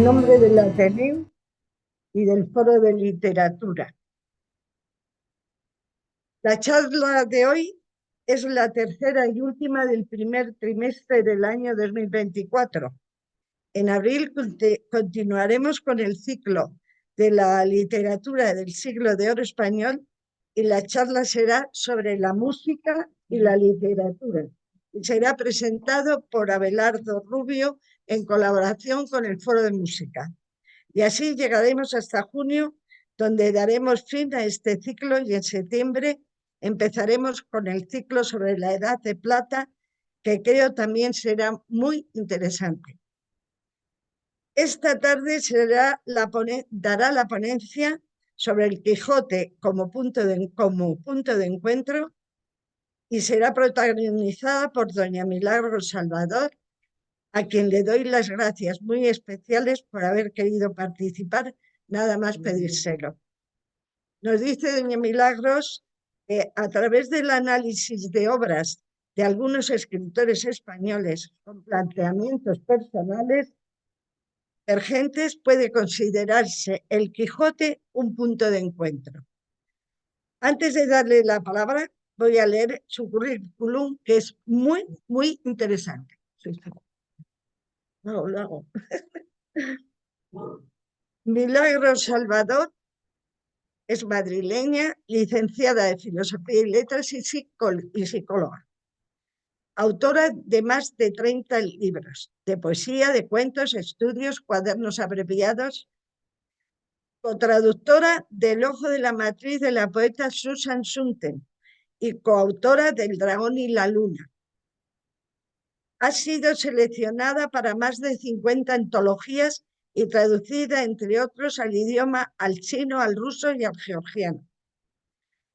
en nombre del Ateneo y del Foro de Literatura. La charla de hoy es la tercera y última del primer trimestre del año 2024. En abril continuaremos con el ciclo de la literatura del siglo de oro español y la charla será sobre la música y la literatura. Y será presentado por Abelardo Rubio en colaboración con el Foro de Música. Y así llegaremos hasta junio, donde daremos fin a este ciclo, y en septiembre empezaremos con el ciclo sobre la Edad de Plata, que creo también será muy interesante. Esta tarde dará la ponencia sobre el Quijote como punto de encuentro, y será protagonizada por doña Milagros Salvador, a quien le doy las gracias muy especiales por haber querido participar, nada más pedírselo. Nos dice doña Milagros que a través del análisis de obras de algunos escritores españoles con planteamientos personales emergentes puede considerarse el Quijote un punto de encuentro. Antes de darle la palabra, voy a leer su currículum, que es muy, muy interesante. No, lo hago. Milagros Salvador es madrileña, licenciada en Filosofía y Letras y psicóloga. Autora de más de 30 libros de poesía, de cuentos, estudios, cuadernos abreviados. Cotraductora del Ojo de la Matriz de la poeta Susan Sontag y coautora del Dragón y la Luna. Ha sido seleccionada para más de 50 antologías y traducida, entre otros, al idioma, al chino, al ruso y al georgiano.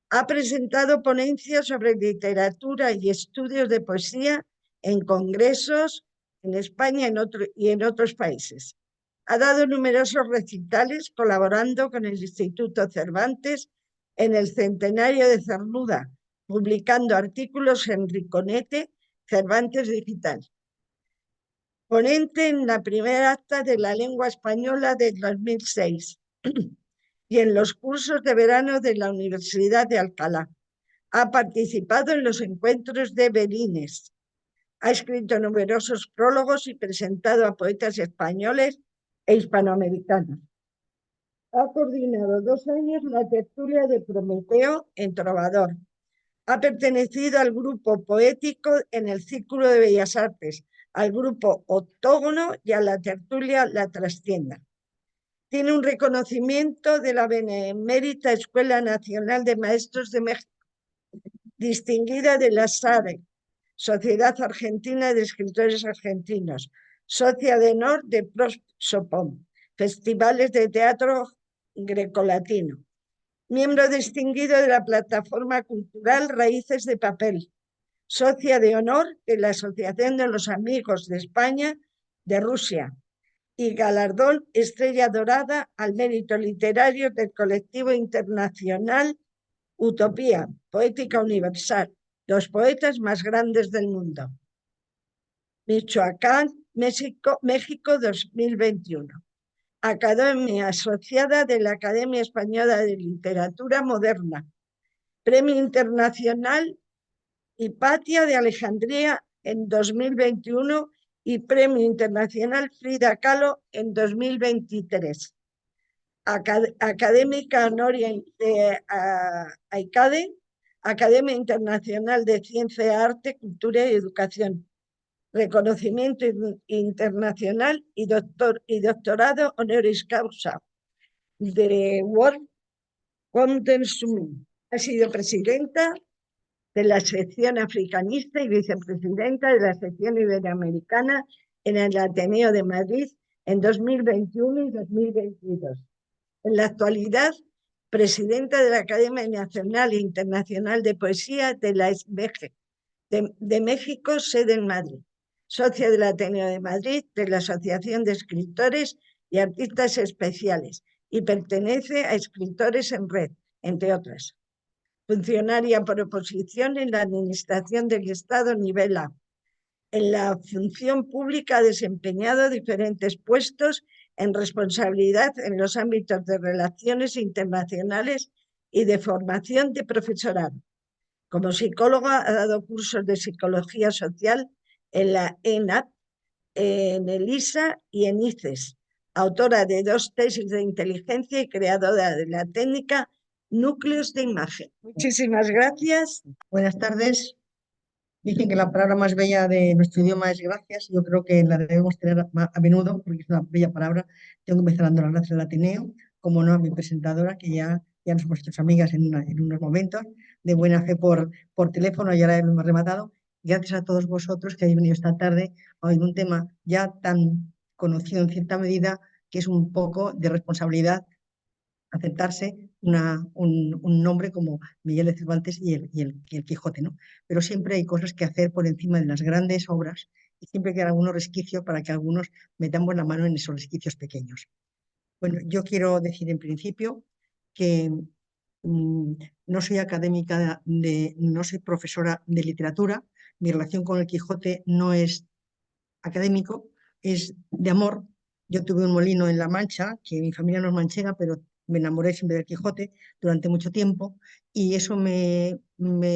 Ha presentado ponencias sobre literatura y estudios de poesía en congresos en España y en otros países. Ha dado numerosos recitales colaborando con el Instituto Cervantes en el centenario de Cernuda, publicando artículos en Riconete, Cervantes Digital. Ponente en la primera acta de la lengua española de 2006 y en los cursos de verano de la Universidad de Alcalá. Ha participado en los encuentros de Belines. Ha escrito numerosos prólogos y presentado a poetas españoles e hispanoamericanos. Ha coordinado 2 años la tertulia de Prometeo en Trovador. Ha pertenecido al grupo poético en el Círculo de Bellas Artes, al grupo Octógono y a la tertulia La Trastienda. Tiene un reconocimiento de la Benemérita Escuela Nacional de Maestros de México, distinguida de la SADE, Sociedad Argentina de Escritores Argentinos, socia de honor de Prosopon, festivales de teatro grecolatino, miembro distinguido de la plataforma cultural Raíces de Papel, socia de honor de la Asociación de los Amigos de España de Rusia y galardón Estrella Dorada al mérito literario del colectivo internacional Utopía Poética Universal, los poetas más grandes del mundo. Michoacán, México 2021. Academia asociada de la Academia Española de Literatura Moderna. Premio Internacional Hipatia de Alejandría en 2021 y Premio Internacional Frida Kahlo en 2023. Académica honoria de AICADE, Academia Internacional de Ciencia, Arte, Cultura y Educación. Reconocimiento internacional y doctorado honoris causa de World Conference. Ha sido presidenta de la sección africanista y vicepresidenta de la sección iberoamericana en el Ateneo de Madrid en 2021 y 2022. En la actualidad, presidenta de la Academia Nacional e Internacional de Poesía de la SBG de México, sede en Madrid. Socia del Ateneo de Madrid, de la Asociación de Escritores y Artistas Especiales, y pertenece a Escritores en Red, entre otras. Funcionaria por oposición en la Administración del Estado nivel A. En la función pública ha desempeñado diferentes puestos en responsabilidad en los ámbitos de relaciones internacionales y de formación de profesorado. Como psicóloga ha dado cursos de psicología social en la ENAP, en el ISA y en ICES, autora de 2 tesis de inteligencia y creadora de la técnica Núcleos de Imagen. Muchísimas gracias. Buenas tardes. Dicen que la palabra más bella de nuestro idioma es gracias. Yo creo que la debemos tener a menudo porque es una bella palabra. Tengo que empezar dando las gracias al Ateneo, como no a mi presentadora, que ya nos hemos hecho amigas en unos momentos, de buena fe por teléfono, y ahora lo hemos rematado. Gracias a todos vosotros que habéis venido esta tarde a oír un tema ya tan conocido en cierta medida, que es un poco de responsabilidad aceptarse un nombre como Miguel de Cervantes y el Quijote, ¿no? Pero siempre hay cosas que hacer por encima de las grandes obras y siempre queda algunos resquicios para que algunos metamos la mano en esos resquicios pequeños. Bueno, yo quiero decir en principio que mm, no soy académica no soy profesora de literatura. Mi relación con el Quijote no es académico, es de amor. Yo tuve un molino en La Mancha, que mi familia no es manchega, pero me enamoré siempre del Quijote durante mucho tiempo, y eso me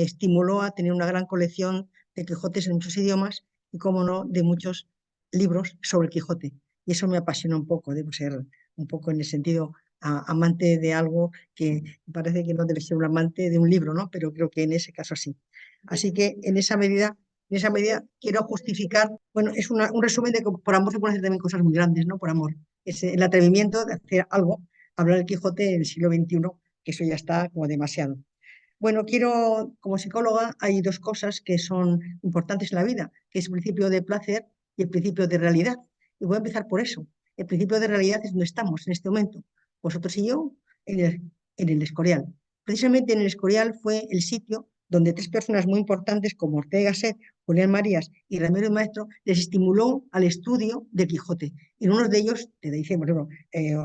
estimuló a tener una gran colección de Quijotes en muchos idiomas y, como no, de muchos libros sobre el Quijote. Y eso me apasiona un poco, debo ser un poco en el sentido amante de algo que parece que no debe ser un amante de un libro, ¿no? Pero creo que en ese caso sí. Así que en esa medida quiero justificar, bueno, es un resumen de que por amor se pueden hacer también cosas muy grandes, ¿no? Por amor. Es el atrevimiento de hacer algo, hablar del Quijote en el siglo XXI, que eso ya está como demasiado. Bueno, como psicóloga, hay 2 cosas que son importantes en la vida, que es el principio de placer y el principio de realidad. Y voy a empezar por eso. El principio de realidad es donde estamos en este momento, vosotros y yo, en el Escorial. Precisamente en el Escorial fue el sitio donde 3 personas muy importantes como Ortega y Gasset, Julián Marías y Ramiro y Maestro les estimuló al estudio del Quijote. Y uno de ellos, te dice, por ejemplo,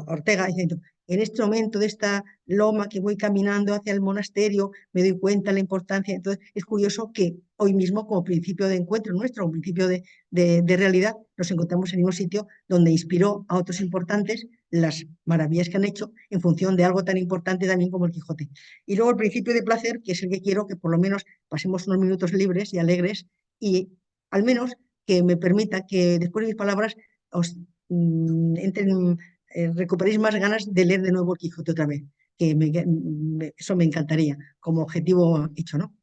Ortega, diciendo, en este momento de esta loma que voy caminando hacia el monasterio, me doy cuenta de la importancia. Entonces, es curioso que hoy mismo, como principio de encuentro nuestro, como principio de realidad, nos encontramos en un sitio donde inspiró a otros importantes las maravillas que han hecho en función de algo tan importante también como el Quijote. Y luego el principio de placer, que es el que quiero que por lo menos pasemos unos minutos libres y alegres, y al menos que me permita que después de mis palabras os entren, recuperéis más ganas de leer de nuevo el Quijote otra vez, que eso me encantaría como objetivo hecho, ¿no?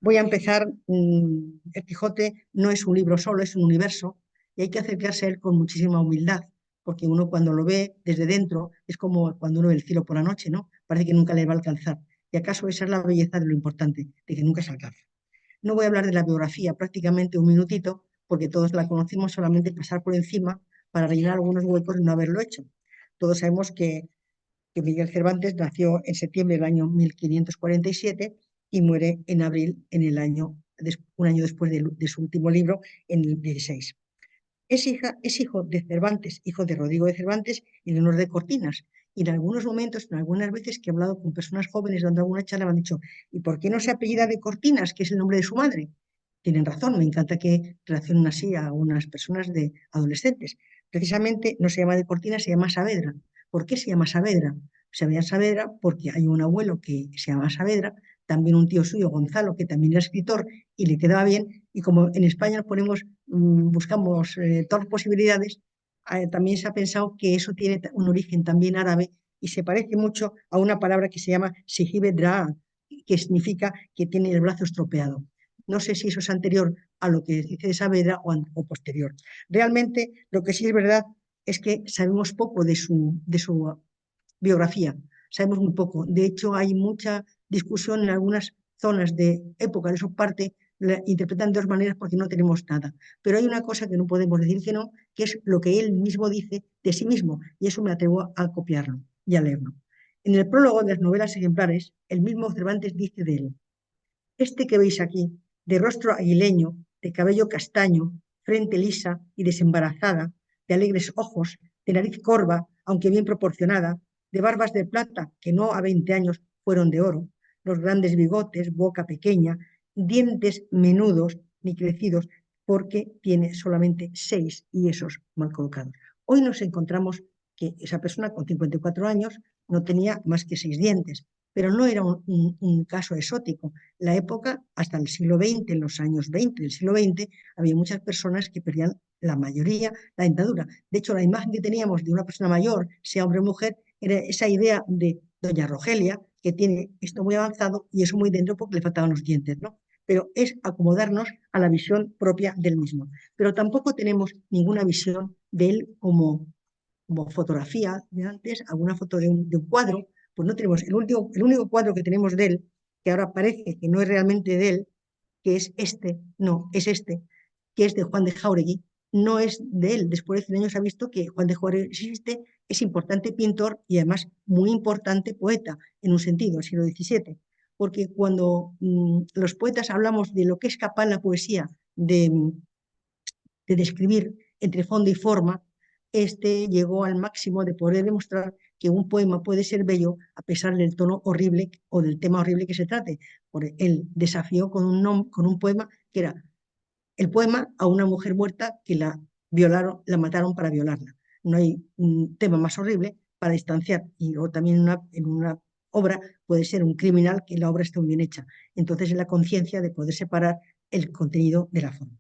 Voy a empezar. El Quijote no es un libro solo, es un universo, y hay que acercarse a él con muchísima humildad, porque uno cuando lo ve desde dentro es como cuando uno ve el cielo por la noche, ¿no? Parece que nunca le va a alcanzar. Y acaso esa es la belleza de lo importante, de que nunca se alcanza. No voy a hablar de la biografía, prácticamente un minutito, porque todos la conocemos, solamente pasar por encima para rellenar algunos huecos de no haberlo hecho. Todos sabemos que Miguel Cervantes nació en septiembre del año 1547 y muere en abril, un año después de su último libro, en el 16. Es hijo de Cervantes, hijo de Rodrigo de Cervantes y Leonor de Cortinas. Y en algunos momentos, en algunas veces que he hablado con personas jóvenes dando alguna charla, me han dicho, ¿y por qué no se apellida de Cortinas, que es el nombre de su madre? Tienen razón, me encanta que relacionen así a unas personas de adolescentes. Precisamente no se llama de Cortinas, se llama Saavedra. ¿Por qué se llama Saavedra? Se llama Saavedra porque hay un abuelo que se llama Saavedra, también un tío suyo, Gonzalo, que también era escritor y le quedaba bien. Y como en España nos buscamos todas las posibilidades, también se ha pensado que eso tiene un origen también árabe y se parece mucho a una palabra que se llama Sijibe Draa, que significa que tiene el brazo estropeado. No sé si eso es anterior a lo que dice de Saavedra o posterior. Realmente, lo que sí es verdad es que sabemos poco de su biografía, sabemos muy poco. De hecho, hay mucha discusión en algunas zonas de época de su parte, la interpretan de 2 maneras porque no tenemos nada. Pero hay una cosa que no podemos decir que no, que es lo que él mismo dice de sí mismo, y eso me atrevo a copiarlo y a leerlo. En el prólogo de las novelas ejemplares, el mismo Cervantes dice de él: este que veis aquí, de rostro aguileño, de cabello castaño, frente lisa y desembarazada, de alegres ojos, de nariz corva, aunque bien proporcionada, de barbas de plata que no a 20 años fueron de oro, los grandes bigotes, boca pequeña, dientes menudos ni crecidos, porque tiene solamente 6 y esos mal colocados. Hoy nos encontramos que esa persona con 54 años no tenía más que 6 dientes, pero no era un caso exótico. La época, hasta el siglo XX, en los años 20 del siglo XX, había muchas personas que perdían la mayoría la dentadura. De hecho, la imagen que teníamos de una persona mayor, sea hombre o mujer, era esa idea de doña Rogelia, que tiene esto muy avanzado y eso muy dentro porque le faltaban los dientes, ¿no? Pero es acomodarnos a la visión propia del mismo. Pero tampoco tenemos ninguna visión de él como fotografía de antes, alguna foto de un cuadro, pues no tenemos el único cuadro que tenemos de él, que ahora parece que no es realmente de él, que es este, no, es este, que es de Juan de Jáuregui, no es de él. Después de 100 años se ha visto que Juan de Jáuregui existe, es importante pintor y además muy importante poeta, en un sentido, el siglo XVII, porque cuando los poetas hablamos de lo que es capaz la poesía de describir entre fondo y forma, este llegó al máximo de poder demostrar que un poema puede ser bello a pesar del tono horrible o del tema horrible que se trate. Por él desafió con un poema que era el poema a una mujer muerta que la violaron, la mataron para violarla. No hay un tema más horrible para distanciar. Y luego también en una obra puede ser un criminal que la obra esté muy bien hecha. Entonces es la conciencia de poder separar el contenido de la forma.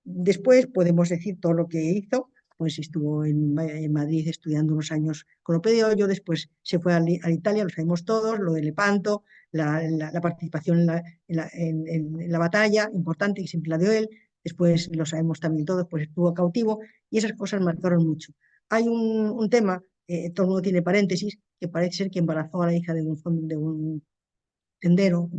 Después podemos decir todo lo que hizo, pues estuvo en Madrid estudiando unos años con Lope de Hoyo, después se fue a Italia, lo sabemos todos, lo de Lepanto, la participación en la batalla, importante, que siempre la dio él, después lo sabemos también todos, pues estuvo cautivo y esas cosas marcaron mucho. Hay un tema, todo el mundo tiene paréntesis, que parece ser que embarazó a la hija de un tendero,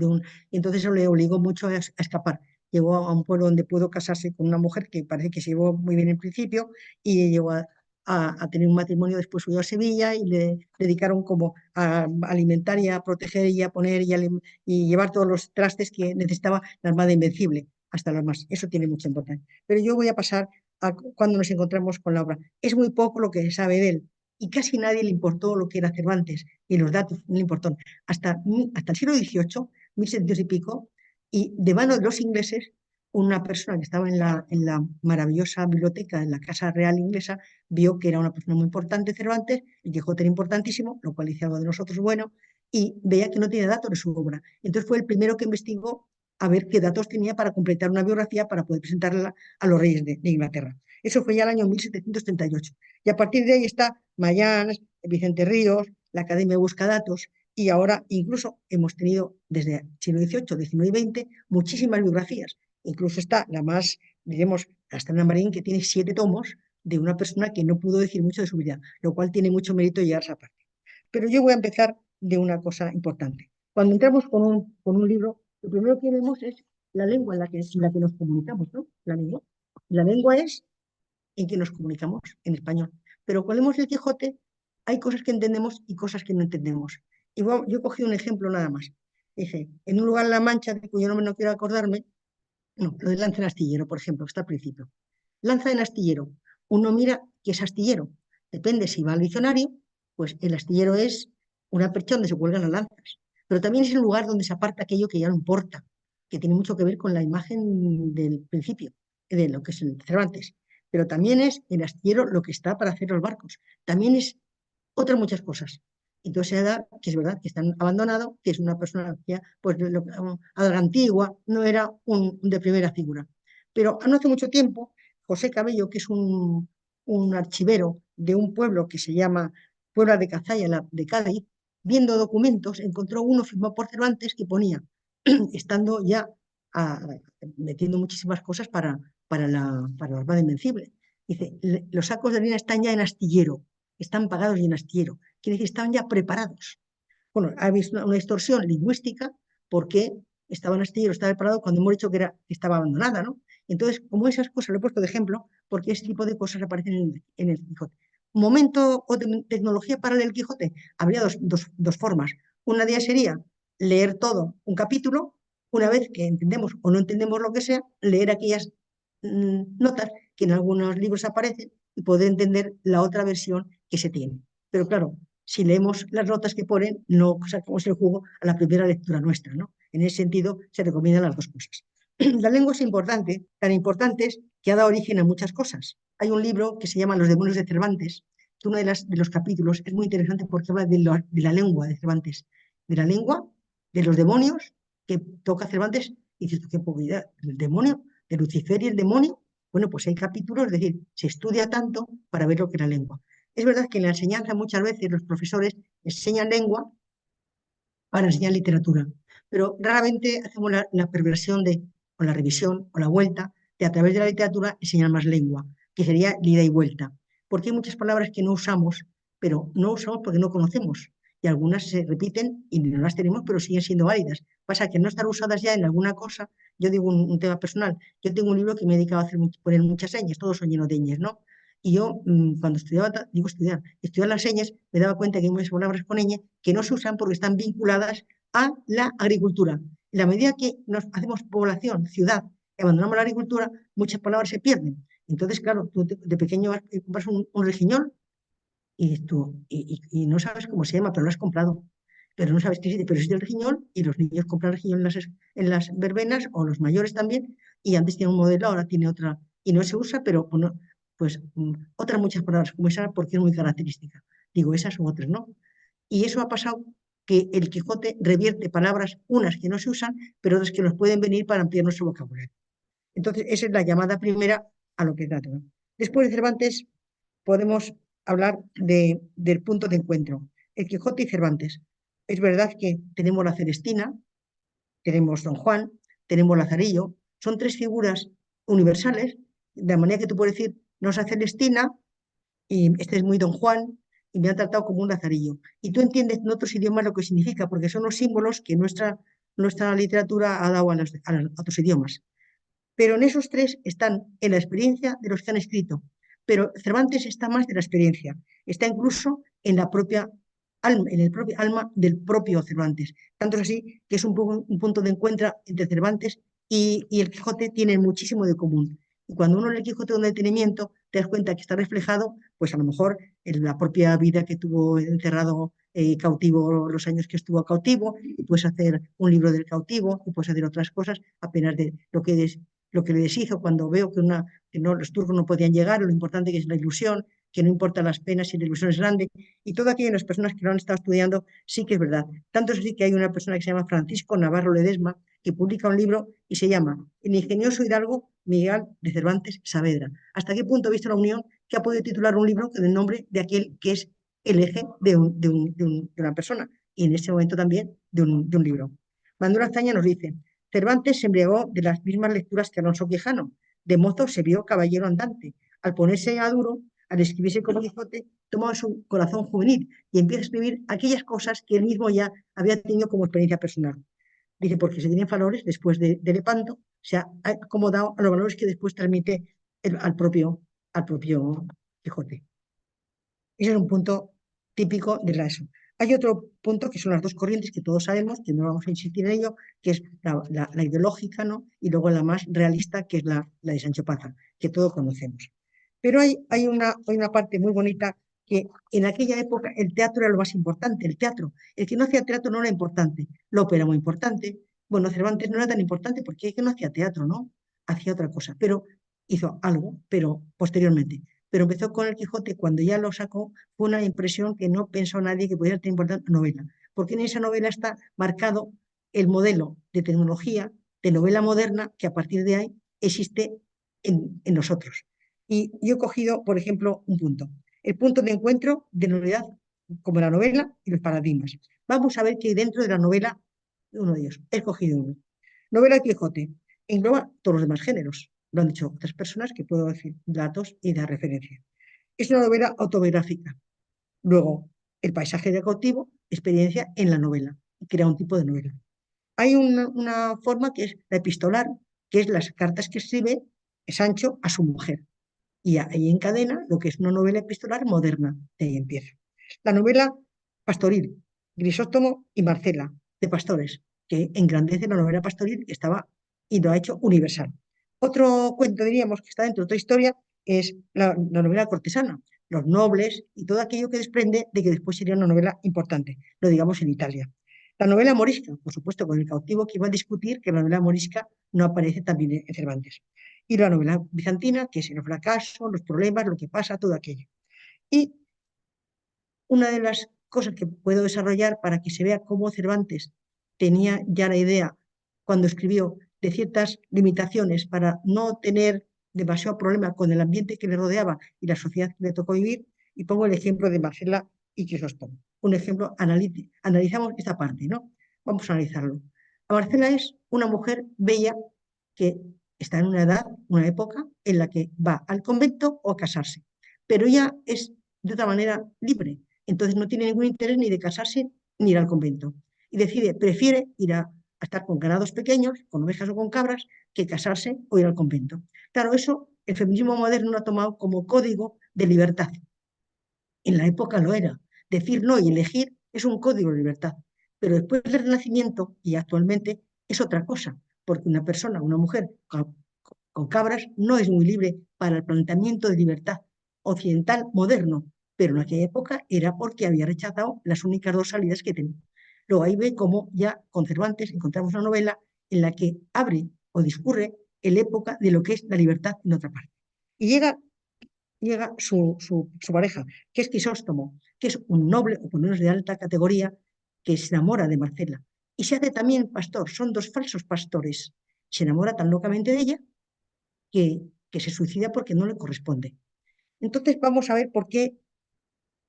y entonces eso le obligó mucho a escapar. Llegó a un pueblo donde pudo casarse con una mujer que parece que se llevó muy bien en principio y llegó a tener un matrimonio, después huyó a Sevilla y le dedicaron como a alimentar y a proteger y a poner y llevar todos los trastes que necesitaba la Armada Invencible, hasta las más. Eso tiene mucha importancia. Pero yo voy a pasar a cuando nos encontramos con la obra. Es muy poco lo que se sabe de él y casi nadie le importó lo que era Cervantes y los datos no le importó hasta el siglo XVIII, 1700 y pico, y de mano de los ingleses, una persona que estaba en la maravillosa biblioteca de la Casa Real inglesa vio que era una persona muy importante, Cervantes, el Quijote era importantísimo, lo cual hizo algo de nosotros bueno, y veía que no tenía datos de su obra. Entonces fue el primero que investigó a ver qué datos tenía para completar una biografía para poder presentarla a los reyes de Inglaterra. Eso fue ya el año 1738. Y a partir de ahí está Mayans, Vicente Ríos, la Academia busca datos, y ahora incluso hemos tenido desde el siglo XVIII, XIX y XX muchísimas biografías. Incluso está la más, diremos, Astana Marín, que tiene 7 tomos de una persona que no pudo decir mucho de su vida, lo cual tiene mucho mérito llegar a esa parte. Pero yo voy a empezar de una cosa importante. Cuando entramos con un libro, lo primero que vemos es la lengua en la que nos comunicamos, ¿no? La lengua. La lengua es en que nos comunicamos en español. Pero cuando leemos el Quijote, hay cosas que entendemos y cosas que no entendemos. Y bueno, yo he cogido un ejemplo nada más. Dice, en un lugar en La Mancha, de cuyo nombre no quiero acordarme, no, lo de Lanza en Astillero, por ejemplo, que está al principio. Lanza en Astillero. Uno mira que es astillero. Depende si va al diccionario, pues el astillero es una percha donde se cuelgan las lanzas. Pero también es el lugar donde se aparta aquello que ya no importa, que tiene mucho que ver con la imagen del principio, de lo que es el Cervantes. Pero también es el astillero lo que está para hacer los barcos. También es otras muchas cosas. Entonces se da que es verdad que están abandonado, que es una persona ya, pues, a la antigua, no era de primera figura. Pero no hace mucho tiempo, José Cabello, que es un archivero de un pueblo que se llama Puebla de Cazalla, de Cádiz, viendo documentos, encontró uno firmado por Cervantes que ponía, estando ya metiendo muchísimas cosas para la Armada Invencible. Dice, los sacos de harina están ya en astillero, están pagados y en astillero. Quiere decir, estaban ya preparados. Bueno, ha habido una distorsión lingüística porque estaba en astillero, estaba preparado cuando hemos dicho que estaba abandonada, ¿no? Entonces, como esas cosas, lo he puesto de ejemplo porque ese tipo de cosas aparecen en el Quijote. Momento o tecnología para el Quijote, habría dos formas. Una de ellas sería leer todo un capítulo, una vez que entendemos o no entendemos lo que sea, leer aquellas notas que en algunos libros aparecen y poder entender la otra versión que se tiene. Pero claro, si leemos las notas que ponen, no sacamos el jugo a la primera lectura nuestra, ¿no? En ese sentido, se recomiendan las dos cosas. La lengua es importante, tan importante es que ha dado origen a muchas cosas. Hay un libro que se llama Los demonios de Cervantes, uno de los capítulos es muy interesante porque habla de la lengua de Cervantes, de la lengua, de los demonios que toca Cervantes, y dices, qué pobreza, el demonio, de Lucifer y el demonio. Bueno, pues hay capítulos, es decir, se estudia tanto para ver lo que es la lengua. Es verdad que en la enseñanza muchas veces los profesores enseñan lengua para enseñar literatura, pero raramente hacemos la perversión o la revisión o la vuelta de a través de la literatura enseñar más lengua, que sería el ida y vuelta. Porque hay muchas palabras que no usamos, pero no usamos porque no conocemos. Y algunas se repiten y no las tenemos, pero siguen siendo válidas. Pasa que no estar usadas ya en alguna cosa. Yo digo un tema personal. Yo tengo un libro que me he dedicado a poner muchas señas, todos son llenos de ñes, ¿no? Y yo, cuando estudiaba, digo estudiar las señas, me daba cuenta que hay muchas palabras con ñ que no se usan porque están vinculadas a la agricultura. En la medida que nos hacemos población, ciudad, y abandonamos la agricultura, muchas palabras se pierden. Entonces, claro, tú de pequeño compras un regiñón y no sabes cómo se llama, pero lo has comprado. Pero no sabes qué es, pero es del riñón y los niños compran riñón en las verbenas o los mayores también. Y antes tiene un modelo, ahora tiene otra y no se usa, pero bueno, pues otras muchas palabras como esa porque es muy característica. Digo, esas u otras, ¿no? Y eso ha pasado que el Quijote revierte palabras, unas que no se usan, pero otras que nos pueden venir para ampliar nuestro vocabulario. Entonces, esa es la llamada primera a lo que trata, ¿no? Después de Cervantes, podemos hablar del punto de encuentro. El Quijote y Cervantes. Es verdad que tenemos la Celestina, tenemos Don Juan, tenemos Lazarillo, son tres figuras universales, de manera que tú puedes decir, no es Celestina, y este es muy Don Juan, y me han tratado como un Lazarillo. Y tú entiendes en otros idiomas lo que significa, porque son los símbolos que nuestra literatura ha dado a otros idiomas. Pero en esos tres están en la experiencia de los que han escrito. Pero Cervantes está más de la experiencia, está incluso en la propia alma, en el propio alma del propio Cervantes. Tanto es así que es un punto de encuentro entre Cervantes y el Quijote tienen muchísimo de común. Y cuando uno lee el Quijote con detenimiento, te das cuenta que está reflejado, pues a lo mejor en la propia vida que tuvo encerrado cautivo, los años que estuvo cautivo, y puedes hacer un libro del cautivo, y puedes hacer otras cosas apenas de lo que le deshizo cuando veo que no, los turcos no podían llegar, lo importante que es la ilusión, que no importa las penas si la ilusión es grande, y todo aquello en las personas que lo han estado estudiando sí que es verdad. Tanto es así que hay una persona que se llama Francisco Navarro Ledesma, que publica un libro y se llama El ingenioso hidalgo Miguel de Cervantes Saavedra. ¿Hasta qué punto ha visto la unión que ha podido titular un libro con el nombre de aquel que es el eje de una persona? Y en este momento también de un libro. Manuel Azaña nos dice: Cervantes se embriagó de las mismas lecturas que Alonso Quijano. De mozo se vio caballero andante. Al ponerse a duro, al escribirse como Quijote, toma su corazón juvenil y empieza a escribir aquellas cosas que él mismo ya había tenido como experiencia personal. Dice, porque se tienen valores después de Lepanto, se ha acomodado a los valores que después transmite al propio Quijote. Ese es un punto típico de la ESO. Hay otro punto que son las dos corrientes que todos sabemos, que no vamos a insistir en ello, que es la ideológica, ¿no? Y luego la más realista, que es la de Sancho Panza, que todos conocemos. Pero hay una parte muy bonita que en aquella época el teatro era lo más importante, el teatro. El que no hacía teatro no era importante, la ópera muy importante. Bueno, Cervantes no era tan importante porque es que no hacía teatro, ¿no? Hacía otra cosa, pero hizo algo, pero posteriormente. Pero empezó con el Quijote, cuando ya lo sacó, fue una impresión que no pensó nadie que pudiera tener importante novela, porque en esa novela está marcado el modelo de tecnología, de novela moderna, que a partir de ahí existe en nosotros. Y yo he cogido, por ejemplo, un punto, el punto de encuentro de novedad como la novela y los paradigmas. Vamos a ver que dentro de la novela, uno de ellos, he escogido uno. Novela Quijote, engloba todos los demás géneros, lo han dicho otras personas que puedo decir datos y dar referencia. Es una novela autobiográfica. Luego, el paisaje de cautivo, experiencia en la novela, y crea un tipo de novela. Hay una forma que es la epistolar, que es las cartas que escribe Sancho a su mujer. Y ahí encadena lo que es una novela epistolar moderna. De ahí empieza. La novela pastoril, Grisóstomo y Marcela, de pastores, que engrandece la novela pastoril que estaba y lo ha hecho universal. Otro cuento, diríamos, que está dentro de otra historia, es la novela cortesana, los nobles y todo aquello que desprende de que después sería una novela importante, lo digamos en Italia. La novela morisca, por supuesto, con el cautivo que iba a discutir que la novela morisca no aparece también en Cervantes. Y la novela bizantina, que es el fracaso, los problemas, lo que pasa, todo aquello. Y una de las cosas que puedo desarrollar para que se vea cómo Cervantes tenía ya la idea, cuando escribió, de ciertas limitaciones para no tener demasiado problema con el ambiente que le rodeaba y la sociedad que le tocó vivir, y pongo el ejemplo de Marcela y Crisóstomo. Un ejemplo, analizamos esta parte, ¿no? Vamos a analizarlo. Marcela es una mujer bella que está en una edad, una época en la que va al convento o a casarse, pero ella es de otra manera libre, entonces no tiene ningún interés ni de casarse ni ir al convento y prefiere ir a estar con ganados pequeños, con ovejas o con cabras, que casarse o ir al convento. Claro, eso el feminismo moderno lo ha tomado como código de libertad. En la época lo era. Decir no y elegir es un código de libertad. Pero después del Renacimiento y actualmente es otra cosa, porque una persona, una mujer con cabras no es muy libre para el planteamiento de libertad occidental moderno, pero en aquella época era porque había rechazado las únicas dos salidas que tenía. Luego ahí ve cómo ya con Cervantes encontramos una novela en la que abre o discurre en la época de lo que es la libertad en otra parte. Y llega su pareja, que es Crisóstomo, que es un noble o por lo menos de alta categoría, que se enamora de Marcela. Y se hace también pastor, son dos falsos pastores. Se enamora tan locamente de ella que se suicida porque no le corresponde. Entonces vamos a ver por qué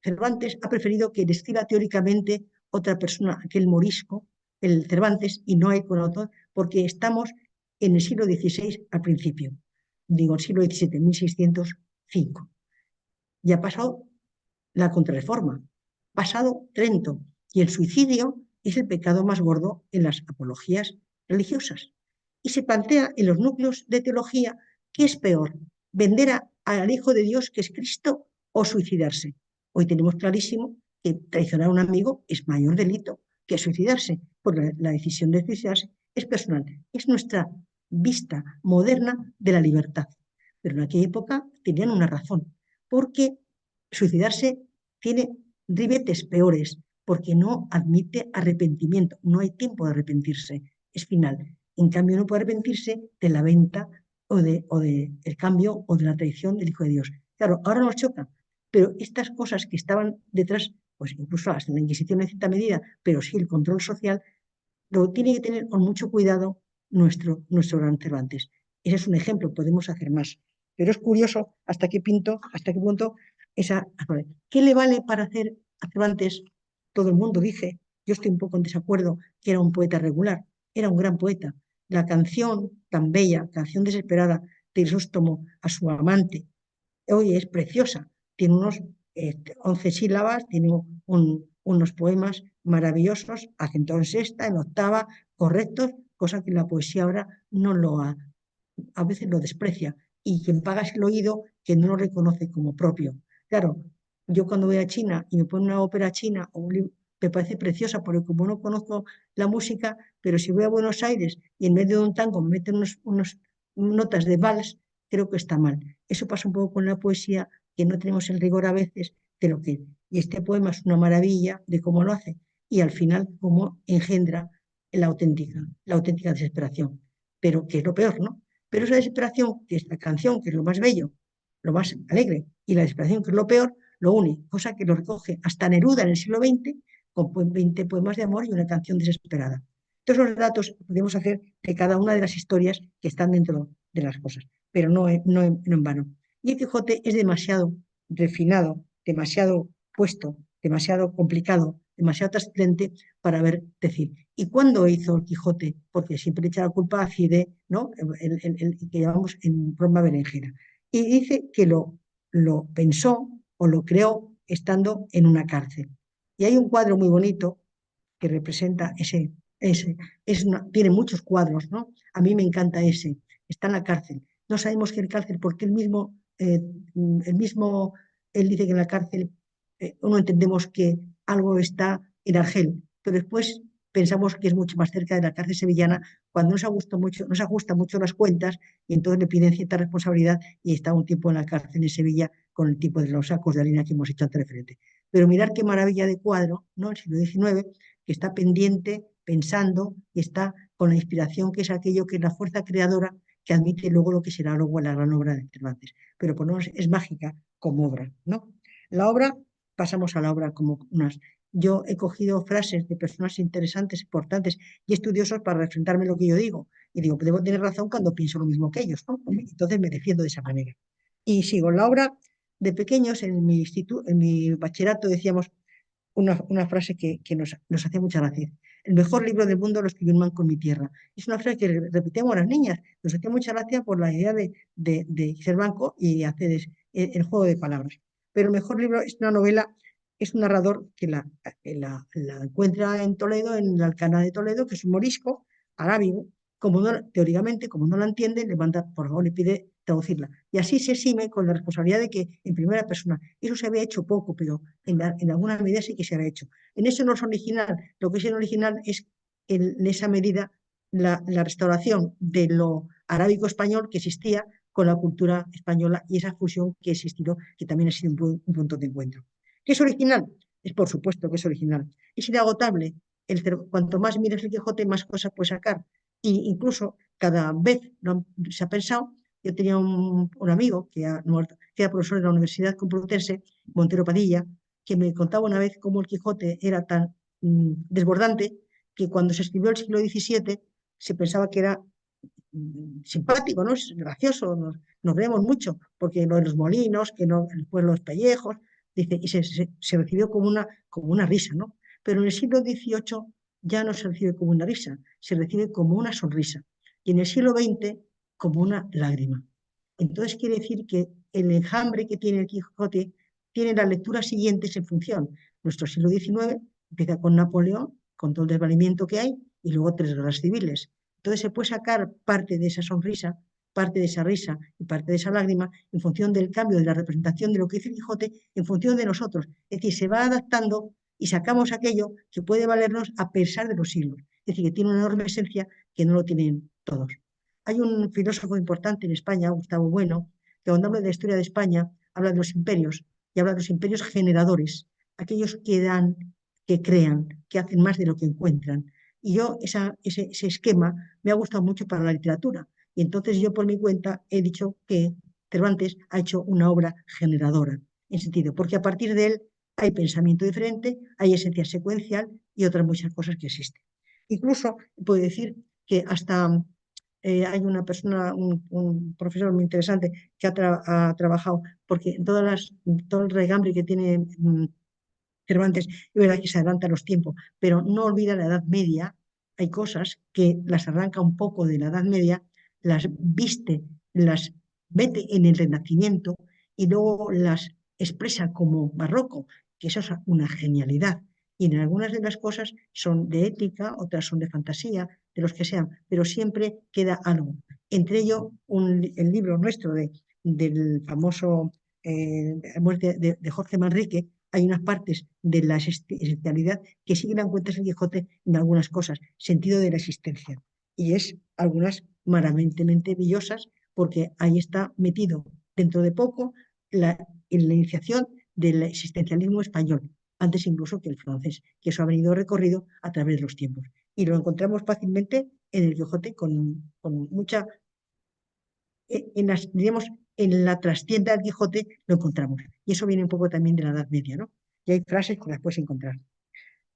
Cervantes ha preferido que describa teóricamente otra persona, aquel morisco, el Cervantes, y no hay con otro, porque estamos en el siglo XVI al principio, digo el siglo XVII, 1605. Ya ha pasado la Contrarreforma, pasado Trento, y el suicidio es el pecado más gordo en las apologías religiosas. Y se plantea en los núcleos de teología qué es peor, vender al Hijo de Dios que es Cristo o suicidarse. Hoy tenemos clarísimo que traicionar a un amigo es mayor delito que suicidarse, porque la decisión de suicidarse es personal. Es nuestra vista moderna de la libertad. Pero en aquella época tenían una razón, porque suicidarse tiene ribetes peores, porque no admite arrepentimiento, no hay tiempo de arrepentirse, es final. En cambio, no puede arrepentirse de la venta o de el cambio o de la traición del Hijo de Dios. Claro, ahora nos choca, pero estas cosas que estaban detrás, pues incluso hasta la Inquisición en cierta medida, pero sí el control social, lo tiene que tener con mucho cuidado nuestro gran Cervantes. Ese es un ejemplo, podemos hacer más. Pero es curioso hasta qué punto ¿qué le vale para hacer a Cervantes? Todo el mundo dice, yo estoy un poco en desacuerdo, que era un poeta regular, era un gran poeta. La canción tan bella, canción desesperada de Crisóstomo a su amante, hoy es preciosa, tiene unos 11 sílabas, tiene unos poemas maravillosos, acentado en sexta, en octava, correctos, cosa que la poesía ahora no lo a veces lo desprecia, y quien paga es el oído que no lo reconoce como propio. Claro, yo cuando voy a China y me ponen una ópera china me parece preciosa, porque como no conozco la música, pero si voy a Buenos Aires y en medio de un tango me meten unos notas de vals, creo que está mal. Eso pasa un poco con la poesía, que no tenemos el rigor a veces de lo que... Y este poema es una maravilla de cómo lo hace y al final cómo engendra la auténtica desesperación. Pero que es lo peor, ¿no? Pero esa desesperación, que es la canción, que es lo más bello, lo más alegre, y la desesperación, que es lo peor, lo une, cosa que lo recoge hasta Neruda en el siglo XX, con 20 poemas de amor y una canción desesperada. Todos los datos podemos hacer de cada una de las historias que están dentro de las cosas, pero no en vano. Y el Quijote es demasiado refinado, demasiado puesto, demasiado complicado, demasiado trascendente para decir, ¿y cuándo hizo el Quijote? Porque siempre echa la culpa a Cide, ¿no? El que llamamos en Roma berenjena. Y dice que lo pensó o lo creó estando en una cárcel. Y hay un cuadro muy bonito que representa tiene muchos cuadros, ¿no? A mí me encanta ese, está en la cárcel. No sabemos qué es cárcel porque él dice que en la cárcel no entendemos que algo está en Argel, pero después pensamos que es mucho más cerca de la cárcel sevillana cuando nos ajustan mucho las cuentas y entonces le piden cierta responsabilidad y está un tiempo en la cárcel en Sevilla con el tipo de los sacos de harina que hemos hecho antes referente. Pero mirar qué maravilla de cuadro, ¿no? El siglo XIX, que está pendiente, pensando y está con la inspiración, que es aquello que es la fuerza creadora que admite luego lo que será luego la gran obra de Cervantes. Pero por lo menos es mágica como obra, ¿no? La obra pasamos a la obra como unas. Yo he cogido frases de personas interesantes, importantes y estudiosos para refrendarme lo que yo digo. Y digo, debo tener razón cuando pienso lo mismo que ellos, ¿no? Entonces me defiendo de esa manera. Y sigo la obra de pequeños en mi instituto, en mi bachillerato decíamos una frase que nos hacía mucha gracia. El mejor libro del mundo lo escribió un man con mi tierra. Es una frase que repetíamos las niñas. Nos hacía mucha gracia por la idea de ser banco y hacer el juego de palabras. Pero el mejor libro es una novela, es un narrador que la encuentra en Toledo, en la Alcalá de Toledo, que es un morisco arábigo. Como no, teóricamente, como no la entiende, le manda, por favor, le pide traducirla. Y así se exime con la responsabilidad de que en primera persona, eso se había hecho poco, pero en alguna medida sí que se había hecho. En eso no es original, lo que es el original es en esa medida la restauración de lo arábico español que existía con la cultura española y esa fusión que ha existido, que también ha sido un punto de encuentro. ¿Qué es original? Es por supuesto que es original. Es inagotable. Cuanto más mires el Quijote, más cosas puedes sacar. Y incluso cada vez se ha pensado. Yo tenía un amigo que era profesor de la Universidad Complutense, Montero Padilla, que me contaba una vez cómo el Quijote era tan desbordante que cuando se escribió el siglo XVII se pensaba que era simpático, ¿no? Es gracioso, nos reímos mucho, porque lo de los molinos, que no, después los pellejos, dice, y se recibió como una risa, ¿no? Pero en el siglo XVIII ya no se recibe como una risa, se recibe como una sonrisa. Y en el siglo XX como una lágrima. Entonces quiere decir que el enjambre que tiene el Quijote tiene las lecturas siguientes en función. Nuestro siglo XIX empieza con Napoleón, con todo el desvalimiento que hay, y luego 3 guerras civiles. Entonces se puede sacar parte de esa sonrisa, parte de esa risa y parte de esa lágrima en función del cambio de la representación de lo que dice el Quijote en función de nosotros. Es decir, se va adaptando y sacamos aquello que puede valernos a pesar de los siglos. Es decir, que tiene una enorme esencia que no lo tienen todos. Hay un filósofo importante en España, Gustavo Bueno, que cuando habla de la historia de España, habla de los imperios y habla de los imperios generadores, aquellos que dan, que crean, que hacen más de lo que encuentran. Y yo, ese esquema me ha gustado mucho para la literatura. Y entonces yo por mi cuenta he dicho que Cervantes ha hecho una obra generadora, en sentido, porque a partir de él hay pensamiento diferente, hay esencia secuencial y otras muchas cosas que existen. Incluso puedo decir que hasta hay una persona, un profesor muy interesante que ha trabajado, porque todo el regambre que tiene Cervantes, es verdad que se adelanta los tiempos, pero no olvida la Edad Media. Hay cosas que las arranca un poco de la Edad Media, las viste, las mete en el Renacimiento y luego las expresa como barroco, que eso es una genialidad. Y en algunas de las cosas son de ética, otras son de fantasía, de los que sean, pero siempre queda algo. Entre ello, el libro nuestro del famoso muerte de Jorge Manrique, hay unas partes de la existencialidad que sí dan cuenta el Quijote en algunas cosas, sentido de la existencia. Y es algunas maravillentemente brillosas porque ahí está metido dentro de poco en la iniciación del existencialismo español, antes incluso que el francés, que eso ha venido recorrido a través de los tiempos. Y lo encontramos fácilmente en el Quijote con mucha, diríamos, en la trastienda del Quijote lo encontramos. Y eso viene un poco también de la Edad Media, ¿no? Y hay frases que las puedes encontrar.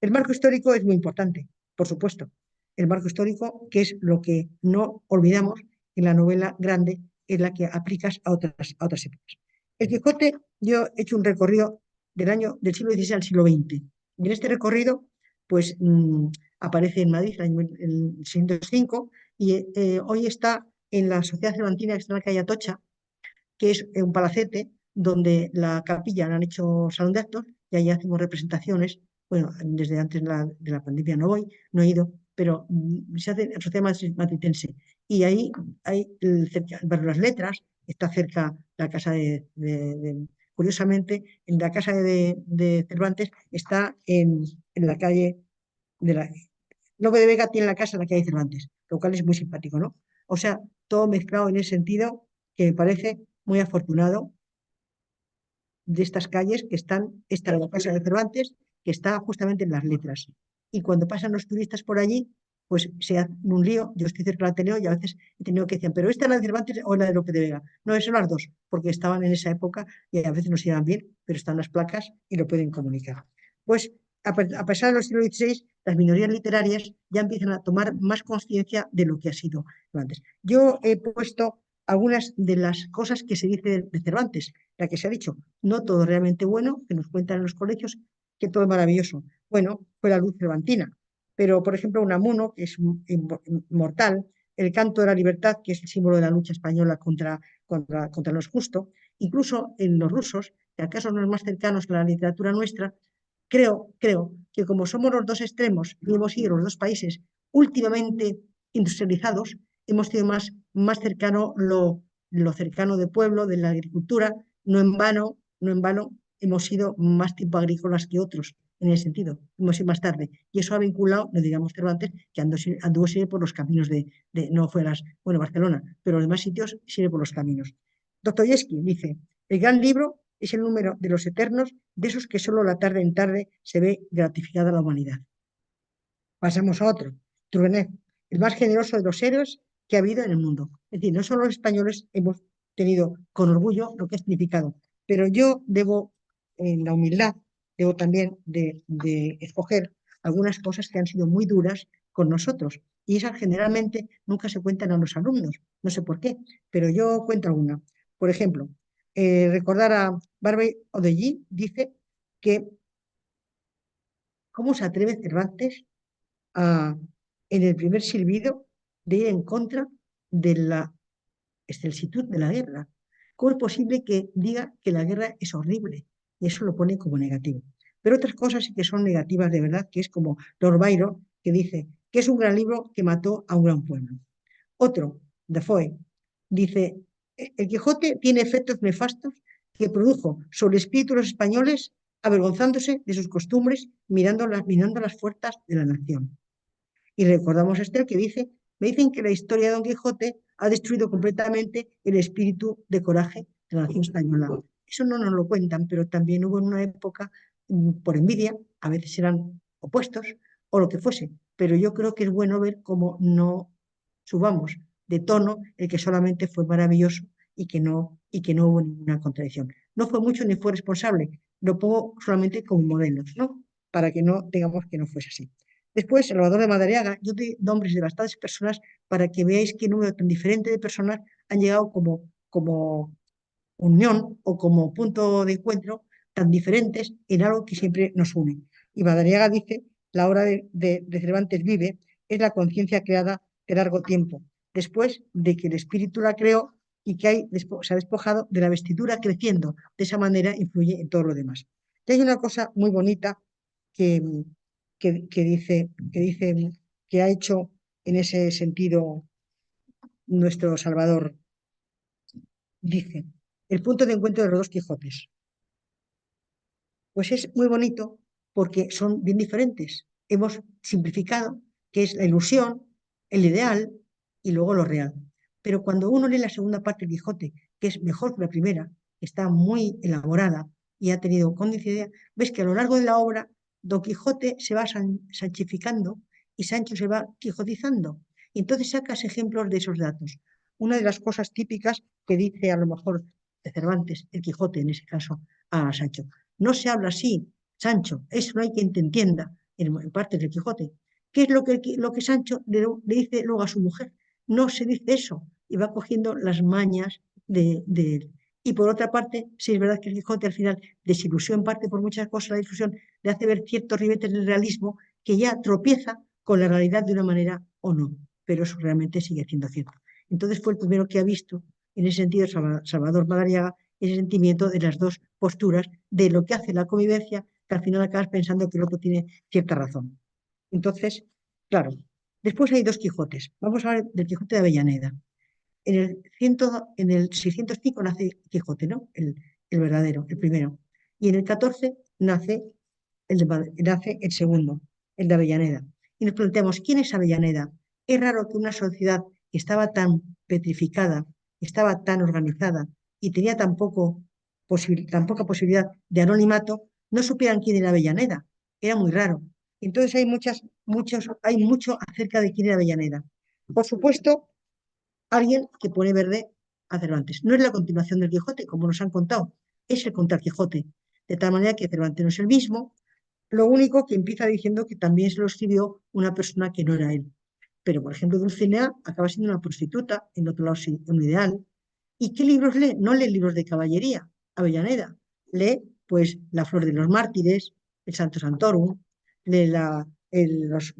El marco histórico es muy importante, por supuesto. El marco histórico, que es lo que no olvidamos en la novela grande, es la que aplicas a otras épocas. El Quijote, yo he hecho un recorrido del siglo XVI al siglo XX. Y en este recorrido, pues aparece en Madrid en el 605 y hoy está en la Sociedad Cervantina, que está en la calle Atocha, que es un palacete donde la capilla la han hecho salón de actos y ahí hacemos representaciones. Bueno, desde antes de la pandemia no voy, no he ido, pero se hace en Sociedad Matritense. Y ahí hay cerca, el barrio Las Letras, está cerca la casa curiosamente, en la casa de Cervantes está en la calle de la. Lope de Vega tiene la casa en la calle Cervantes, lo cual es muy simpático, ¿no? O sea, todo mezclado en ese sentido que me parece muy afortunado de estas calles que están, esta la casa de Cervantes, que está justamente en Las Letras. Y cuando pasan los turistas por allí, pues se hace un lío. Yo estoy cerca del Ateneo y a veces he tenido que decir, pero esta es la de Cervantes o la de Lope de Vega. No, son las dos, porque estaban en esa época y a veces no se llevan bien, pero están las placas y lo pueden comunicar. Pues a pesar de los siglos XVI, las minorías literarias ya empiezan a tomar más conciencia de lo que ha sido Cervantes. Yo he puesto algunas de las cosas que se dice de Cervantes, la que se ha dicho, no todo realmente bueno, que nos cuentan en los colegios, que todo es maravilloso. Bueno, fue la luz cervantina, pero por ejemplo Unamuno, que es inmortal, el canto de la libertad, que es el símbolo de la lucha española contra los justos, incluso en los rusos, que acaso son los más cercanos a la literatura nuestra, creo que como somos los dos extremos y hemos sido los dos países últimamente industrializados, hemos sido más cercano lo cercano de pueblo, de la agricultura, no en vano hemos sido más tipo agrícolas que otros en ese sentido, hemos sido más tarde. Y eso ha vinculado, no digamos Cervantes, que anduvo siempre por los caminos no fue Barcelona, pero los demás sitios sigue por los caminos. Dostoyevsky dice, el gran libro es el número de los eternos, de esos que solo la tarde en tarde se ve gratificada la humanidad. Pasamos a otro, Turgenev, el más generoso de los héroes que ha habido en el mundo. Es decir, no solo los españoles hemos tenido con orgullo lo que ha significado, pero yo debo, en la humildad, debo también de escoger algunas cosas que han sido muy duras con nosotros. Y esas generalmente nunca se cuentan a los alumnos. No sé por qué, pero yo cuento alguna. Por ejemplo, recordar a Barbey Odelli dice que cómo se atreve Cervantes a, en el primer silbido de ir en contra de la excelsitud de la guerra. ¿Cómo es posible que diga que la guerra es horrible? Y eso lo pone como negativo. Pero otras cosas sí que son negativas de verdad, que es como Lord Byron, que dice que es un gran libro que mató a un gran pueblo. Otro, Defoe, dice, el Quijote tiene efectos nefastos que produjo sobre el espíritu de los españoles, avergonzándose de sus costumbres, minando las fuerzas de la nación. Y recordamos a Esther que dice, me dicen que la historia de Don Quijote ha destruido completamente el espíritu de coraje de la nación española. Eso no nos lo cuentan, pero también hubo en una época, por envidia, a veces eran opuestos o lo que fuese, pero yo creo que es bueno ver cómo no subamos de tono el que solamente fue maravilloso y que no hubo ninguna contradicción. No fue mucho ni fue responsable, lo pongo solamente como modelos, ¿no? Para que no digamos que no fuese así. Después, Salvador de Madariaga, yo doy nombres de bastantes personas para que veáis qué número tan diferente de personas han llegado como unión o como punto de encuentro tan diferentes en algo que siempre nos une. Y Madariaga dice, la obra de Cervantes vive es la conciencia creada de largo tiempo, después de que el espíritu la creó y que se ha despojado de la vestidura creciendo. De esa manera influye en todo lo demás. Y hay una cosa muy bonita que, que dice que ha hecho en ese sentido nuestro Salvador. Dice, el punto de encuentro de los dos Quijotes. Pues es muy bonito porque son bien diferentes. Hemos simplificado que es la ilusión, el ideal y luego lo real. Pero cuando uno lee la segunda parte del Quijote, que es mejor que la primera, está muy elaborada y ha tenido condición, ves que a lo largo de la obra Don Quijote se va sanchificando y Sancho se va quijotizando. Y entonces sacas ejemplos de esos datos. Una de las cosas típicas que dice a lo mejor de Cervantes, el Quijote en ese caso, a Sancho. No se habla así, Sancho, eso no hay quien te entienda en parte del Quijote. ¿Qué es lo que Sancho le dice luego a su mujer? No se dice eso y va cogiendo las mañas de él. Y por otra parte, sí es verdad que el Quijote al final desilusió en parte por muchas cosas, la difusión le hace ver ciertos ribetes del realismo que ya tropieza con la realidad de una manera o no, pero eso realmente sigue siendo cierto. Entonces fue el primero que ha visto, en ese sentido, Salvador Madariaga, ese sentimiento de las dos posturas, de lo que hace la convivencia, que al final acabas pensando que el otro tiene cierta razón. Entonces, claro, después hay dos Quijotes. Vamos a hablar del Quijote de Avellaneda. En el 605 nace Quijote, ¿no? El verdadero, el primero. Y en el 14 nace nace el segundo, el de Avellaneda. Y nos planteamos, ¿quién es Avellaneda? Es raro que una sociedad que estaba tan petrificada, estaba tan organizada y tenía tan poca posibilidad de anonimato, no supieran quién era Avellaneda. Era muy raro. Entonces hay muchas hay mucho acerca de quién era Avellaneda. Por supuesto, alguien que pone verde a Cervantes. No es la continuación del Quijote, como nos han contado, es el contra Quijote. De tal manera que Cervantes no es el mismo, lo único que empieza diciendo que también se lo escribió una persona que no era él. Pero, por ejemplo, Dulcinea acaba siendo una prostituta, en otro lado sí, un ideal. ¿Y qué libros lee? No lee libros de caballería, Avellaneda. Lee, pues, La Flor de los Mártires, el Santo Santorum, lee los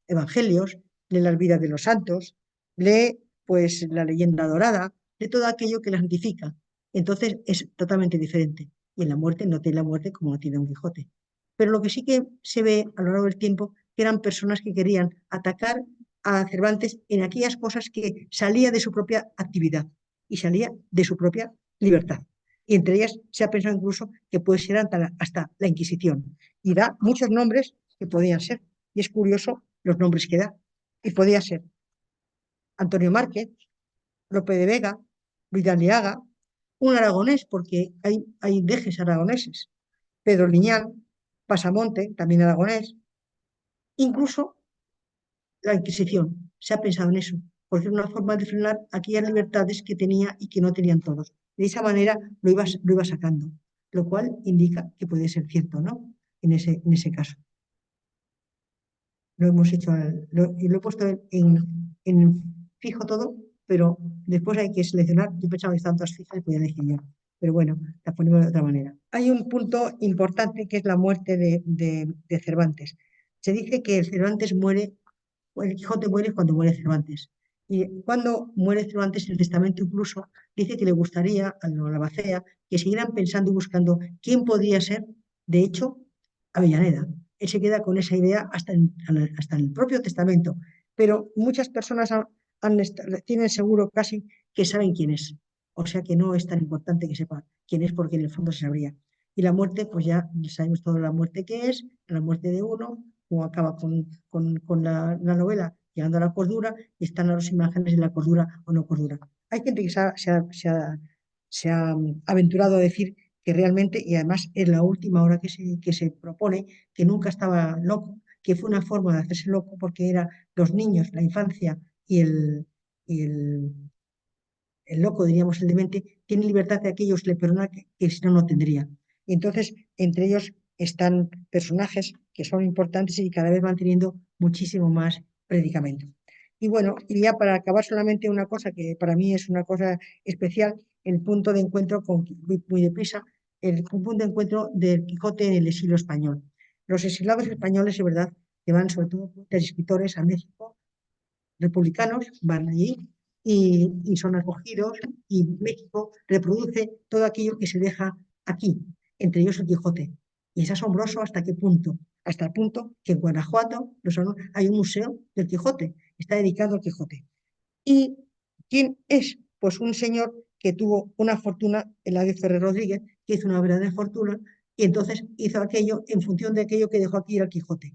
Evangelios, lee las vidas de los santos, lee, pues, la leyenda dorada, lee todo aquello que la santifica. Entonces, es totalmente diferente. Y en la muerte no tiene la muerte como no tiene un Quijote. Pero lo que sí que se ve a lo largo del tiempo, que eran personas que querían atacar a Cervantes en aquellas cosas que salía de su propia actividad y salía de su propia libertad. Y entre ellas se ha pensado incluso que puede ser hasta la Inquisición. Y da muchos nombres que podían ser. Y es curioso los nombres que da. Y podía ser Antonio Márquez, Lope de Vega, Luis de Aliaga, un aragonés, porque hay dejes aragoneses, Pedro Liñán, Pasamonte, también aragonés, incluso la Inquisición. Se ha pensado en eso, porque es una forma de frenar aquellas libertades que tenía y que no tenían todos. De esa manera lo iba sacando, lo cual indica que puede ser cierto, ¿no? En ese caso. Lo hemos hecho, y lo he puesto en fijo todo, pero después hay que seleccionar. Yo pensaba que estaban todas fijas y podía elegir yo. Pero bueno, las ponemos de otra manera. Hay un punto importante que es la muerte de Cervantes. Se dice que el Cervantes muere, o el Quijote muere cuando muere Cervantes. Y cuando muere Cervantes, el testamento incluso dice que le gustaría a la albacea que siguieran pensando y buscando quién podría ser, de hecho, Avellaneda. Él se queda con esa idea hasta en el propio testamento, pero muchas personas tienen seguro casi que saben quién es, o sea que no es tan importante que sepa quién es porque en el fondo se sabría. Y la muerte, pues ya sabemos toda la muerte que es, la muerte de uno, o acaba con la novela llegando a la cordura y están las imágenes de la cordura o no cordura. Hay gente que se ha aventurado a decir que realmente, y además es la última hora que se propone, que nunca estaba loco, que fue una forma de hacerse loco porque era los niños, la infancia y el loco, diríamos el demente, tiene libertad de aquellos le perdona que si no, no tendría. Y entonces, entre ellos están personajes que son importantes y cada vez van teniendo muchísimo más predicamento. Y bueno, y ya para acabar solamente una cosa que para mí es una cosa especial, el punto de encuentro muy deprisa, el punto de encuentro del Quijote en el exilio español. Los exilados españoles, es verdad, que van sobre todo poetas y escritores a México, republicanos, van allí y son acogidos y México reproduce todo aquello que se deja aquí, entre ellos el Quijote. Y es asombroso hasta qué punto, hasta el punto que en Guanajuato hay un museo del Quijote, está dedicado al Quijote. ¿Y quién es? Pues un señor que tuvo una fortuna, Eladio Ferrer Rodríguez, que hizo una verdadera fortuna y entonces hizo aquello en función de aquello que dejó aquí el Quijote.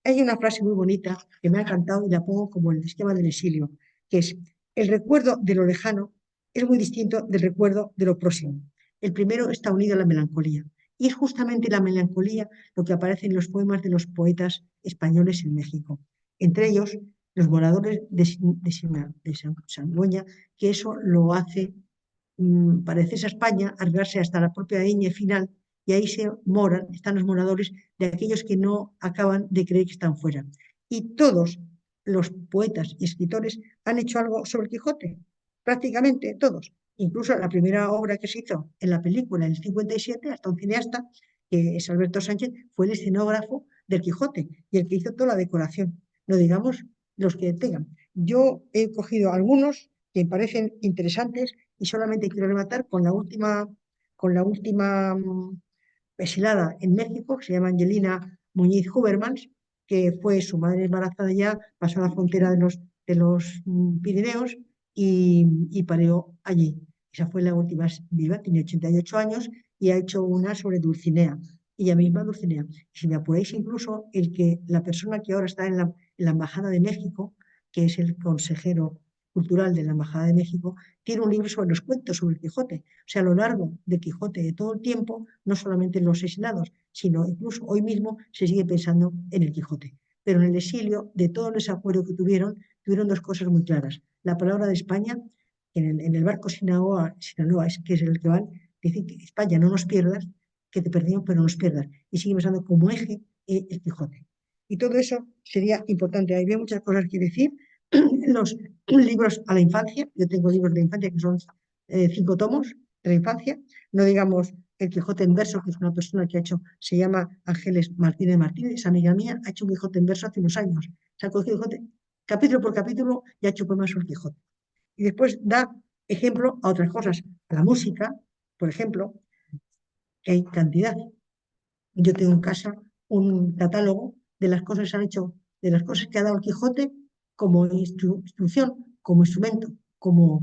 Hay una frase muy bonita que me ha encantado y la pongo como el esquema del exilio, que es: el recuerdo de lo lejano es muy distinto del recuerdo de lo próximo. El primero está unido a la melancolía. Y es justamente la melancolía lo que aparece en los poemas de los poetas españoles en México. Entre ellos, los moradores de Sangoña, que eso lo hace parecerse a España, arribarse hasta la propia ñ final, y ahí están los moradores de aquellos que no acaban de creer que están fuera. Y todos los poetas y escritores han hecho algo sobre el Quijote, prácticamente todos. Incluso la primera obra que se hizo en la película, en el 57, hasta un cineasta, que es Alberto Sánchez, fue el escenógrafo del Quijote y el que hizo toda la decoración. No digamos los que tengan. Yo he cogido algunos que me parecen interesantes y solamente quiero rematar con la última exilada en México, que se llama Angelina Muñiz Hubermans, que fue su madre embarazada ya, pasó a la frontera de los Pirineos y parió allí. Esa fue la última viva, tiene 88 años y ha hecho una sobre Dulcinea, ella misma Dulcinea. Si me apuráis, incluso la persona que ahora está en la Embajada de México, que es el consejero cultural de la Embajada de México, tiene un libro sobre los cuentos sobre el Quijote. O sea, a lo largo del Quijote de todo el tiempo, no solamente en los exilados, sino incluso hoy mismo se sigue pensando en el Quijote. pero en el exilio, de todo el desacuerdo que tuvieron dos cosas muy claras. La palabra de España, en el barco Sinaloa, que es el que van, dicen que España no nos pierdas, que te perdimos, pero no nos pierdas. Y sigue pensando como eje el Quijote. Y todo eso sería importante. Había muchas cosas que decir. Los libros a la infancia, yo tengo libros de infancia que son 5 tomos de la infancia, no digamos el Quijote en verso, que es una persona que ha hecho, se llama Ángeles Martínez Martínez, esa amiga mía, ha hecho un Quijote en verso hace unos años. Sacó el Quijote capítulo por capítulo y ha hecho poemas sobre el Quijote. Y después da ejemplo a otras cosas, a la música, por ejemplo, que hay cantidad. Yo tengo en casa un catálogo de las cosas que se han hecho, de las cosas que ha dado el Quijote como instrucción, como instrumento, como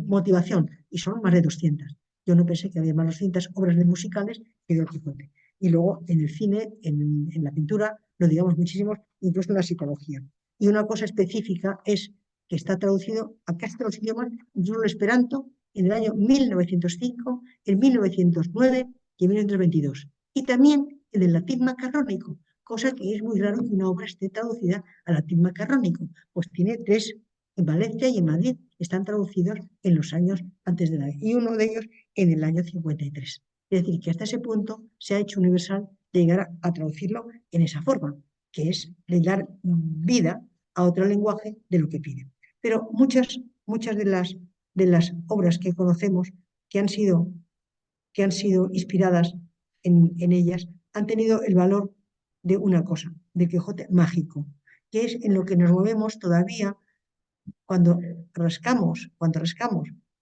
motivación, y son más de 200. Yo no pensé que había más de 200 obras de musicales que dio el Quijote. Y luego en el cine, en la pintura, lo digamos muchísimo, incluso en la psicología. Y una cosa específica es que está traducido a casi todos los idiomas, incluso el esperanto, en el año 1905, en 1909 y en 1922. Y también en el latín macarrónico, cosa que es muy raro que una obra esté traducida al latín macarrónico, pues tiene 3 en Valencia y en Madrid, están traducidos en los años antes de la guerra, y uno de ellos en el año 53. Es decir, que hasta ese punto se ha hecho universal de llegar a traducirlo en esa forma, que es de dar vida a otro lenguaje de lo que pide. Pero muchas de las obras que conocemos que han sido inspiradas en ellas, han tenido el valor de una cosa, de Quijote mágico, que es en lo que nos movemos todavía cuando rascamos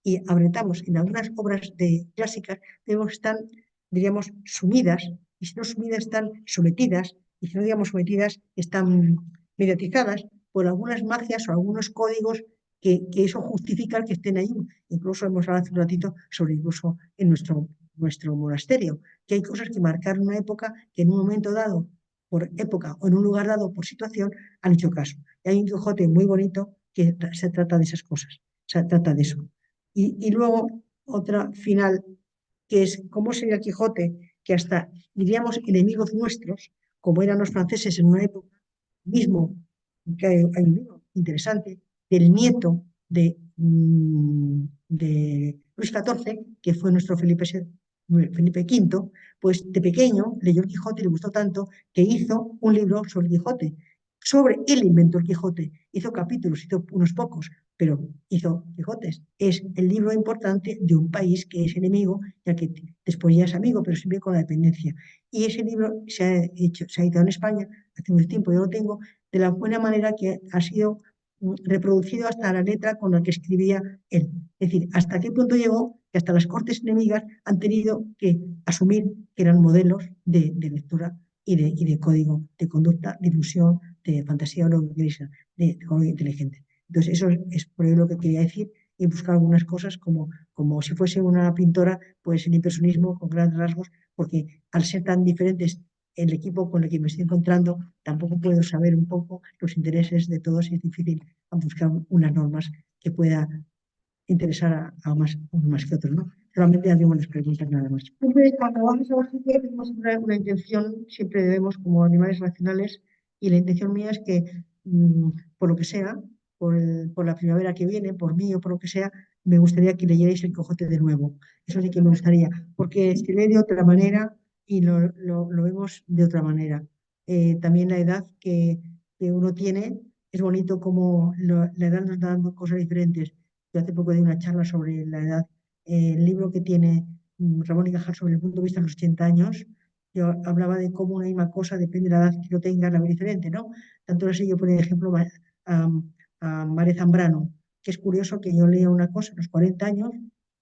y apretamos en algunas obras clásicas, vemos que están, diríamos, sumidas, y si no sumidas, están sometidas, y si no, digamos, sometidas, están mediatizadas por algunas magias o algunos códigos que eso justifica que estén ahí. Incluso hemos hablado hace un ratito sobre incluso en nuestro monasterio, que hay cosas que marcaron una época que en un momento dado, por época o en un lugar dado por situación, han hecho caso. Y hay un Quijote muy bonito que se trata de esas cosas, se trata de eso. Y luego otra final, que es cómo sería el Quijote, que hasta diríamos enemigos nuestros, como eran los franceses en una época, mismo, que hay un libro interesante, del nieto de Luis XIV, que fue nuestro Felipe V, pues de pequeño leyó el Quijote y le gustó tanto que hizo un libro sobre el Quijote. Sobre él inventó el Quijote, hizo capítulos, hizo unos pocos, pero hizo Quijotes. Es el libro importante de un país que es enemigo, ya que después ya es amigo, pero siempre con la dependencia. Y ese libro se ha editado en España hace mucho tiempo, yo lo tengo, de la buena manera que ha sido reproducido hasta la letra con la que escribía él. Es decir, hasta qué punto llegó que hasta las cortes enemigas han tenido que asumir que eran modelos de lectura y de código de conducta, de ilusión, de fantasía o lo que queréis, de código inteligente. Entonces, eso es por ello lo que quería decir y buscar algunas cosas como si fuese una pintora, pues el impresionismo con grandes rasgos, porque al ser tan diferentes el equipo con el que me estoy encontrando, tampoco puedo saber un poco los intereses de todos y es difícil buscar unas normas que pueda interesar a unos más que otros, ¿no? Solamente hacemos las preguntas nada más. Siempre cuando vamos a Washington tenemos una intención, siempre debemos como animales racionales, y la intención mía es que, por lo que sea, por la primavera que viene, por mí o por lo que sea, me gustaría que leyerais el Quijote de nuevo. Eso sí que me gustaría, porque se lee de otra manera y lo vemos de otra manera. También la edad que uno tiene, es bonito como la edad nos da dando cosas diferentes. Yo hace poco di una charla sobre la edad, el libro que tiene Ramón y Cajal sobre el punto de vista de los 80 años. Yo hablaba de cómo una misma cosa, depende de la edad que lo tenga, la ve diferente, ¿no? Tanto así yo ponía ejemplo a María Zambrano, que es curioso que yo lea una cosa a los 40 años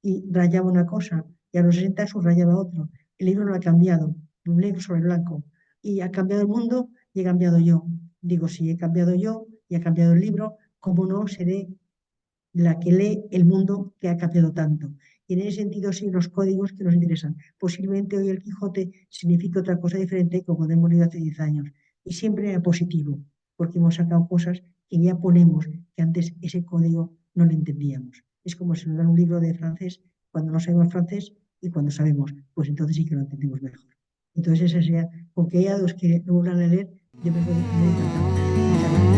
y rayaba una cosa, y a los 60 subrayaba otro. El libro no ha cambiado, un negro sobre blanco, y ha cambiado el mundo y he cambiado yo. Digo, si he cambiado yo y ha cambiado el libro, ¿cómo no seré la que lee el mundo que ha cambiado tanto? Y en ese sentido, sí, los códigos que nos interesan. Posiblemente hoy el Quijote signifique otra cosa diferente como hemos leído hace 10 años. Y siempre era positivo, porque hemos sacado cosas que ya ponemos, que antes ese código no lo entendíamos. Es como si nos dan un libro de francés cuando no sabemos francés, y cuando sabemos, pues entonces sí que lo entendemos mejor. Entonces, esa sería, porque haya dos que no vuelvan a leer, yo me voy encantada. Muchas gracias.